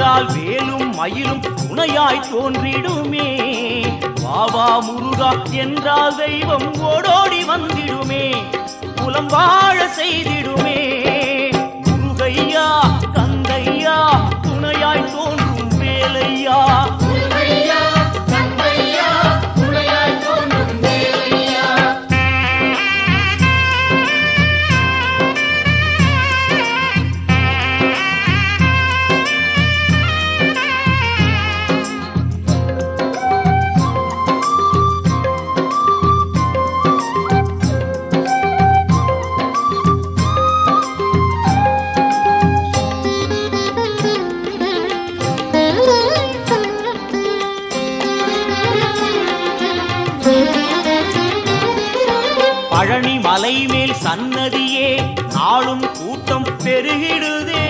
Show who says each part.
Speaker 1: என்றால் வேலும் மயிலும் துணையாய் தோன்றிடுமே. வாவா முருகா என்றால் தெய்வம் ஓடோடி வந்திடுமே, குலம் வாழ செய்திடுமே. முருகையா கந்தையா துணையாய் தோன்றும் வேலையா, பழனி மலை மேல் சன்னதியே நாளும் கூட்டம் பெருகிடுதே.